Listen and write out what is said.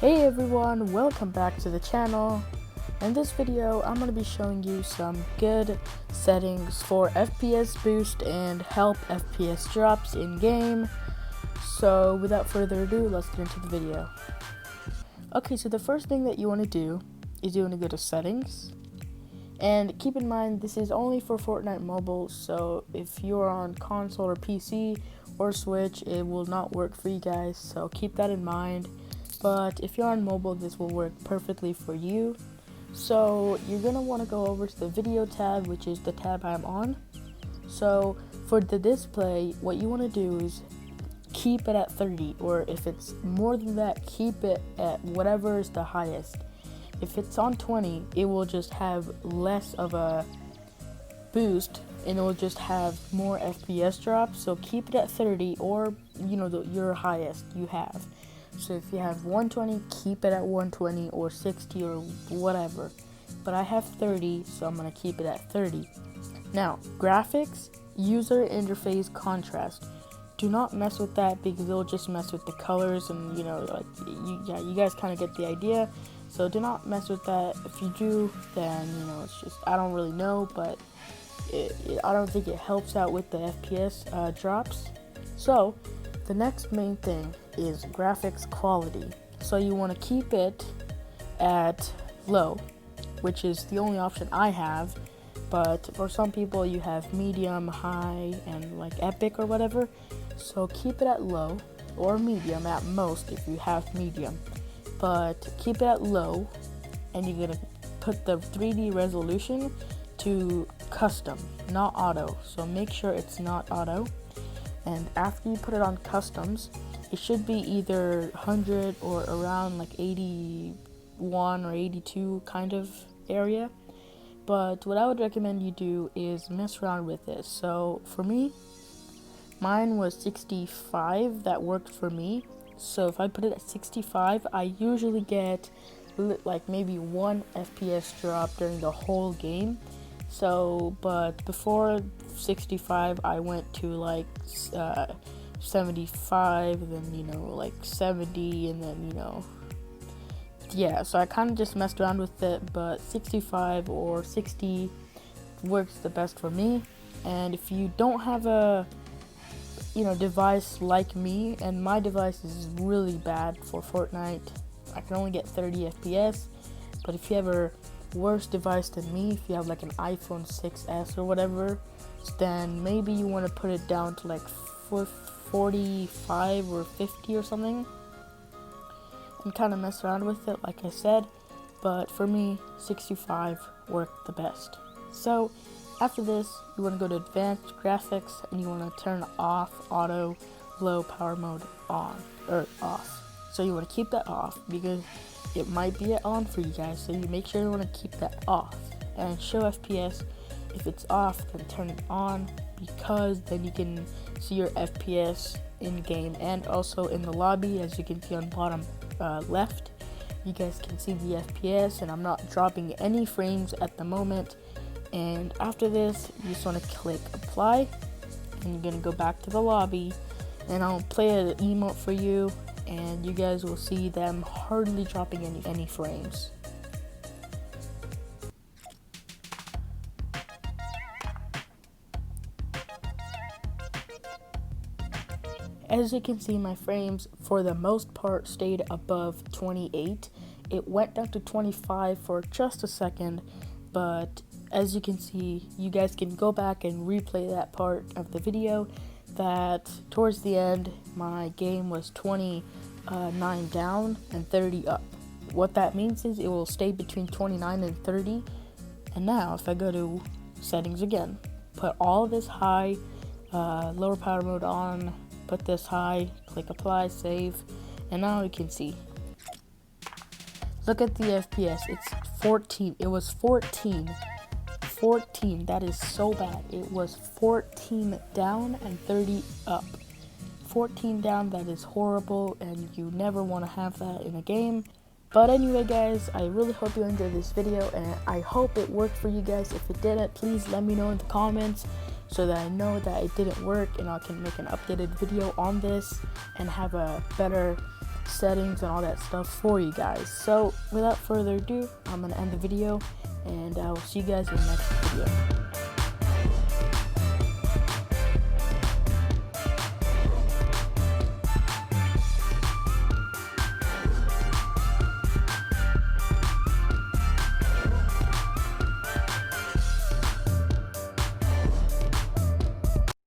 Hey everyone, welcome back to the channel. In this video, I'm going to be showing you some good settings for FPS boost and help FPS drops in game. So without further ado, let's get into the video. Okay, so the first thing that you want to do is you want to go to settings. And keep in mind, this is only for Fortnite mobile, so if you're on console or PC or Switch, it will not work for you guys, so keep that in mind. But if you're on mobile, this will work perfectly for you. So you're going to want to go over to the video tab, which is the tab I'm on. So for the display, what you want to do is keep it at 30, or if it's more than that, keep it at whatever is the highest. If it's on 20, it will just have less of a boost and it will just have more FPS drops. So keep it at 30, or your highest you have. So if you have 120, keep it at 120 or 60 or whatever. But I have 30, so I'm going to keep it at 30. Now, graphics, user interface contrast. Do not mess with that because it'll just mess with the colors and you guys kind of get the idea. So do not mess with that. If you do, then it's just, I don't really know, but I don't think it helps out with the FPS drops. So the next main thing is graphics quality. So you want to keep it at low, which is the only option I have. But for some people, you have medium, high, and like epic or whatever. So keep it at low or medium at most if you have medium. But keep it at low, and you're gonna put the 3D resolution to custom, not auto. So make sure it's not auto. And after you put it on customs, it should be either 100 or around like 81 or 82 kind of area. But what I would recommend you do is mess around with this. So for me, mine was 65. That worked for me. So if I put it at 65, I usually get like maybe 1 FPS drop during the whole game. So, but before 65, I went to like 75, then like 70, and then yeah, so I kind of just messed around with it, but 65 or 60 works the best for me. And if you don't have a device like me, and my device is really bad for Fortnite, I can only get 30 FPS, but if you have a worse device than me, if you have like an iPhone 6s or whatever, then maybe you want to put it down to like 45 or 50 or something and kind of mess around with it, like I said. But for me, 65 worked the best. So after this, you want to go to advanced graphics and you want to turn off auto low power mode on or off. So you want to keep that off because it might be on for you guys, so you make sure you want to keep that off. And show FPS, if it's off, then turn it on, because then you can see your FPS in game and also in the lobby. As you can see on bottom left, you guys can see the FPS, and I'm not dropping any frames at the moment. And after this, you just want to click apply, and you're going to go back to the lobby, and I'll play an emote for you, and you guys will see them hardly dropping any frames. As you can see, my frames for the most part stayed above 28. It went down to 25 for just a second, but as you can see, you guys can go back and replay that part of the video, that towards the end my game was 29 down and 30 up. What that means is it will stay between 29 and 30. And now if I go to settings again, put all of this high, lower power mode on, put this high, click apply, save, and now you can see, look at the FPS. It's 14. It was 14. That is so bad. It was 14 down and 30 up. 14 down, that is horrible, and you never want to have that in a game. But anyway guys, I really hope you enjoyed this video, and I hope it worked for you guys. If it didn't, please let me know in the comments so that I know that it didn't work, and I can make an updated video on this and have a better settings and all that stuff for you guys. So without further ado, I'm gonna end the video, and I will see you guys in the next video.